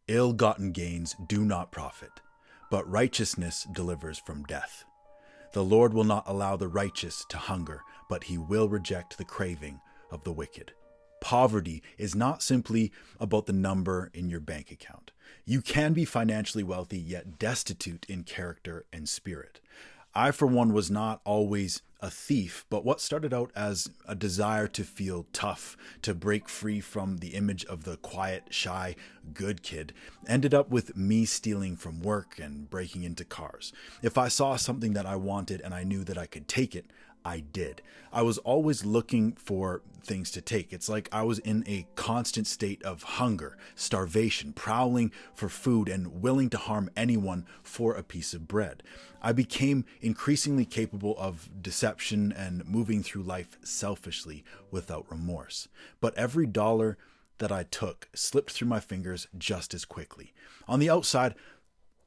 Ill-gotten gains do not profit, but righteousness delivers from death. The Lord will not allow the righteous to hunger, but he will reject the craving of the wicked. Poverty is not simply about the number in your bank account. You can be financially wealthy yet destitute in character and spirit. I, for one, was not always a thief, but what started out as a desire to feel tough, to break free from the image of the quiet, shy, good kid, ended up with me stealing from work and breaking into cars. If I saw something that I wanted and I knew that I could take it, I did. I was always looking for things to take. It's like I was in a constant state of hunger, starvation, prowling for food, and willing to harm anyone for a piece of bread. I became increasingly capable of deception and moving through life selfishly without remorse. But every dollar that I took slipped through my fingers just as quickly. On the outside,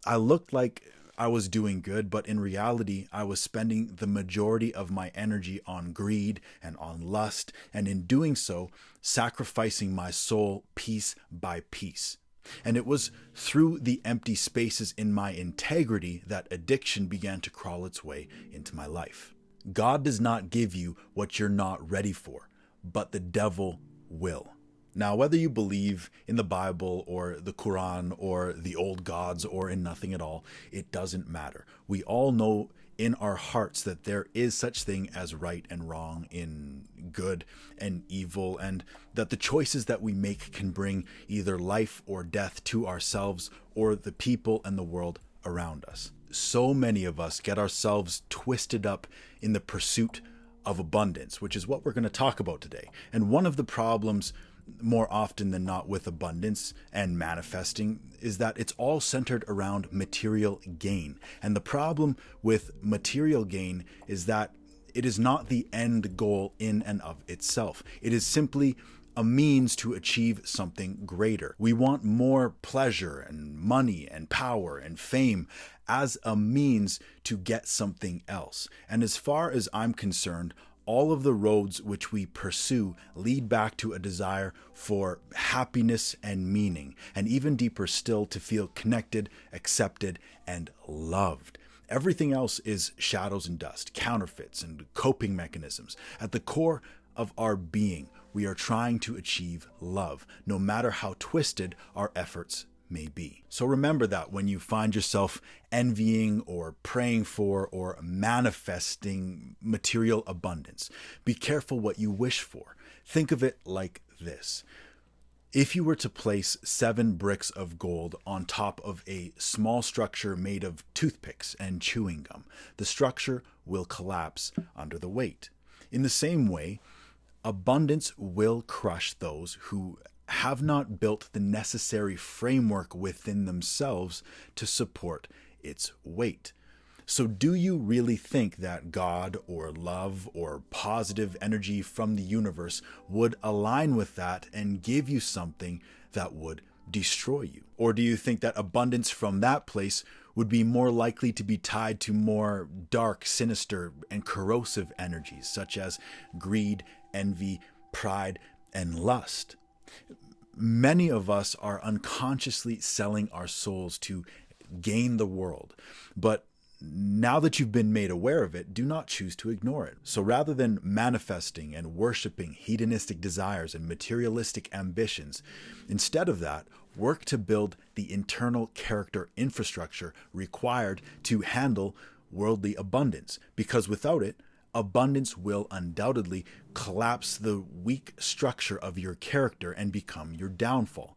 I looked like I was doing good, but in reality, I was spending the majority of my energy on greed and on lust, and in doing so, sacrificing my soul piece by piece. And it was through the empty spaces in my integrity that addiction began to crawl its way into my life. God does not give you what you're not ready for, but the devil will. Now, whether you believe in the Bible or the Quran or the old gods or in nothing at all, it doesn't matter. We all know in our hearts that there is such thing as right and wrong, in good and evil, and that the choices that we make can bring either life or death to ourselves or the people and the world around us. So many of us get ourselves twisted up in the pursuit of abundance, which is what we're going to talk about today. And one of the problems more often than not with abundance and manifesting is that it's all centered around material gain. And the problem with material gain is that it is not the end goal in and of itself. It is simply a means to achieve something greater. We want more pleasure and money and power and fame as a means to get something else. And as far as I'm concerned, all of the roads which we pursue lead back to a desire for happiness and meaning, and even deeper still, to feel connected, accepted, and loved. Everything else is shadows and dust, counterfeits, and coping mechanisms. At the core of our being, we are trying to achieve love, no matter how twisted our efforts may be. So remember that when you find yourself envying or praying for or manifesting material abundance, be careful what you wish for. Think of it like this. If you were to place 7 bricks of gold on top of a small structure made of toothpicks and chewing gum, the structure will collapse under the weight. In the same way, abundance will crush those who have not built the necessary framework within themselves to support its weight. So do you really think that God or love or positive energy from the universe would align with that and give you something that would destroy you? Or do you think that abundance from that place would be more likely to be tied to more dark, sinister, and corrosive energies such as greed, envy, pride, and lust? Many of us are unconsciously selling our souls to gain the world, but now that you've been made aware of it, do not choose to ignore it. So rather than manifesting and worshiping hedonistic desires and materialistic ambitions, instead of that, work to build the internal character infrastructure required to handle worldly abundance, because without it, abundance will undoubtedly collapse the weak structure of your character and become your downfall.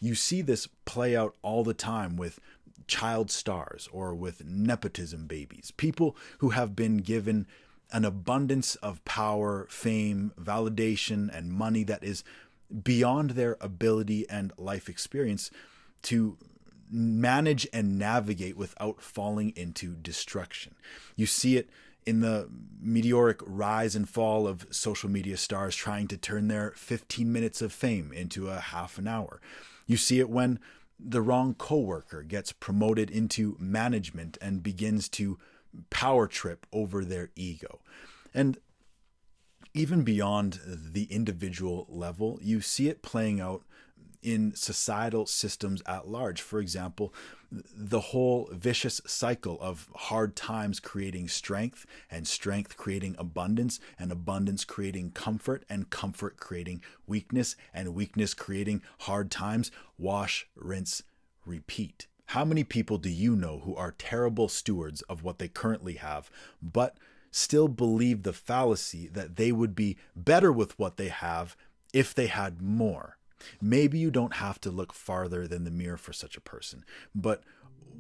You see this play out all the time with child stars or with nepotism babies, people who have been given an abundance of power, fame, validation, and money that is beyond their ability and life experience to manage and navigate without falling into destruction. You see it in the meteoric rise and fall of social media stars trying to turn their 15 minutes of fame into a half an hour. You see it when the wrong coworker gets promoted into management and begins to power trip over their ego. And even beyond the individual level, you see it playing out in societal systems at large. For example, the whole vicious cycle of hard times creating strength, and strength creating abundance, and abundance creating comfort, and comfort creating weakness, and weakness creating hard times. Wash, rinse, repeat. How many people do you know who are terrible stewards of what they currently have, but still believe the fallacy that they would be better with what they have if they had more? Maybe you don't have to look farther than the mirror for such a person, but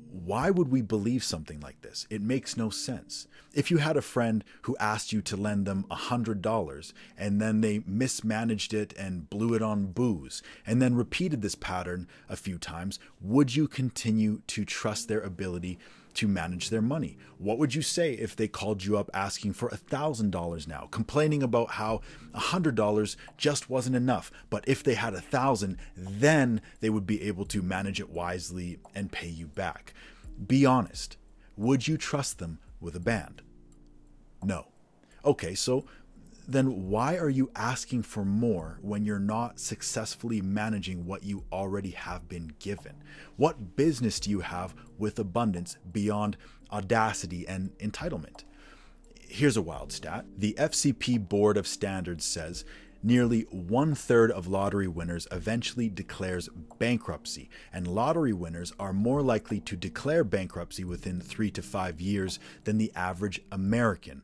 why would we believe something like this? It makes no sense. If you had a friend who asked you to lend them $100 and then they mismanaged it and blew it on booze and then repeated this pattern a few times, would you continue to trust their ability to manage their money? What would you say if they called you up asking for $1,000 now, complaining about how $100 just wasn't enough, but if they had $1,000, then they would be able to manage it wisely and pay you back? Be honest. Would you trust them with a band? No. Okay, so then why are you asking for more when you're not successfully managing what you already have been given? What business do you have with abundance beyond audacity and entitlement? Here's a wild stat. The FCP Board of Standards says nearly 1/3 of lottery winners eventually declares bankruptcy, and lottery winners are more likely to declare bankruptcy within 3 to 5 years than the average American.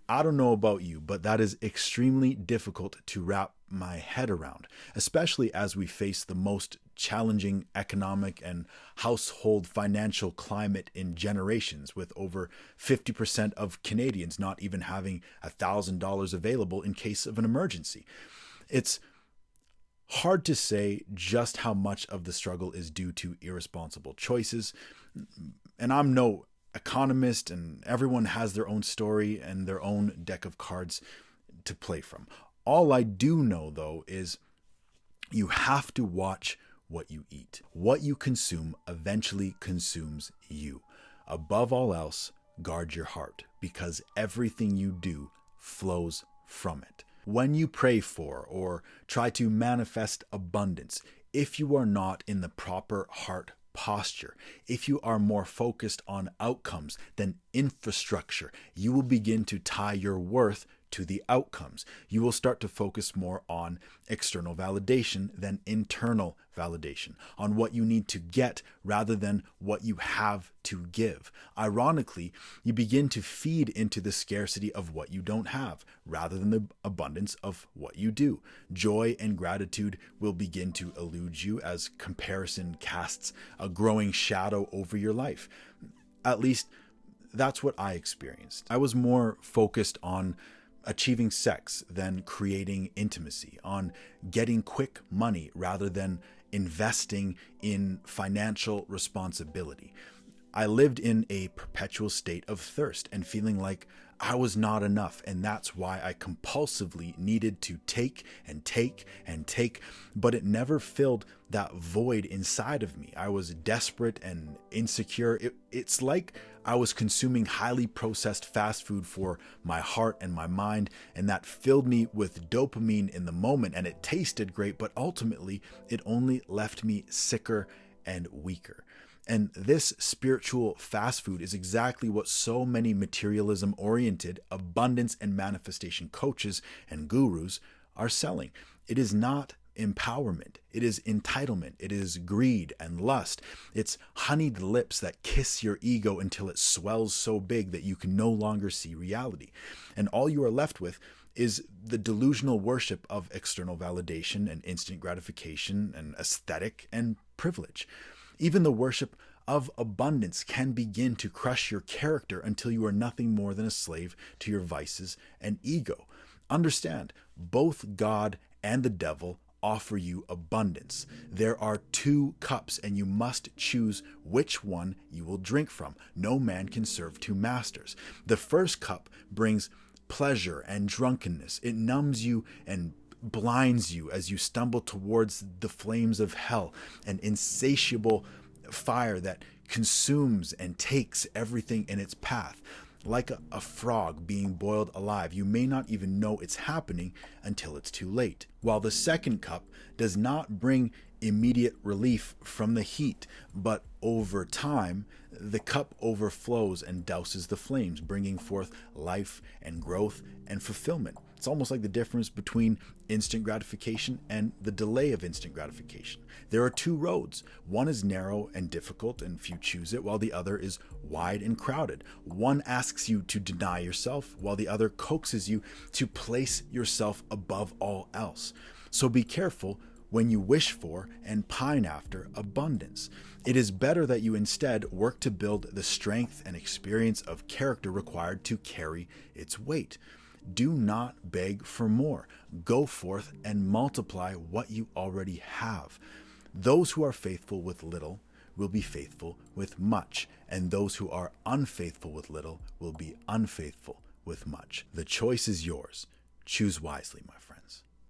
I don't know about you, but that is extremely difficult to wrap my head around, especially as we face the most challenging economic and household financial climate in generations, with over 50% of Canadians not even having $1,000 available in case of an emergency. It's hard to say just how much of the struggle is due to irresponsible choices, and I'm no economist, and everyone has their own story and their own deck of cards to play from. All I do know, though, is you have to watch what you eat. What you consume eventually consumes you. Above all else, guard your heart, because everything you do flows from it. When you pray for or try to manifest abundance, if you are not in the proper heart posture, if you are more focused on outcomes than infrastructure, you will begin to tie your worth to the outcomes. You will start to focus more on external validation than internal validation, on what you need to get rather than what you have to give. Ironically, you begin to feed into the scarcity of what you don't have rather than the abundance of what you do. Joy and gratitude will begin to elude you as comparison casts a growing shadow over your life. At least that's what I experienced. I was more focused on achieving sex than creating intimacy, on getting quick money rather than investing in financial responsibility. I lived in a perpetual state of thirst and feeling like I was not enough, and that's why I compulsively needed to take and take and take, but it never filled that void inside of me. I was desperate and insecure. It's like I was consuming highly processed fast food for my heart and my mind, and that filled me with dopamine in the moment, and it tasted great, but ultimately it only left me sicker and weaker. And this spiritual fast food is exactly what so many materialism-oriented abundance and manifestation coaches and gurus are selling. It is not empowerment. It is entitlement. It is greed and lust. It's honeyed lips that kiss your ego until it swells so big that you can no longer see reality. And all you are left with is the delusional worship of external validation and instant gratification and aesthetic and privilege. Even the worship of abundance can begin to crush your character until you are nothing more than a slave to your vices and ego. Understand, both God and the devil offer you abundance. There are 2 cups, and you must choose which one you will drink from. No man can serve 2 masters. The first cup brings pleasure and drunkenness. It numbs you and blinds you as you stumble towards the flames of hell, an insatiable fire that consumes and takes everything in its path. Like a frog being boiled alive, you may not even know it's happening until it's too late. While the second cup does not bring immediate relief from the heat, but over time, the cup overflows and douses the flames, bringing forth life and growth and fulfillment. It's almost like the difference between instant gratification and the delay of instant gratification. There are two roads. One is narrow and difficult, and few choose it, while the other is wide and crowded. One asks you to deny yourself, while the other coaxes you to place yourself above all else. So be careful when you wish for and pine after abundance. It is better that you instead work to build the strength and experience of character required to carry its weight. Do not beg for more. Go forth and multiply what you already have. Those who are faithful with little will be faithful with much, and those who are unfaithful with little will be unfaithful with much. The choice is yours. Choose wisely, my friend.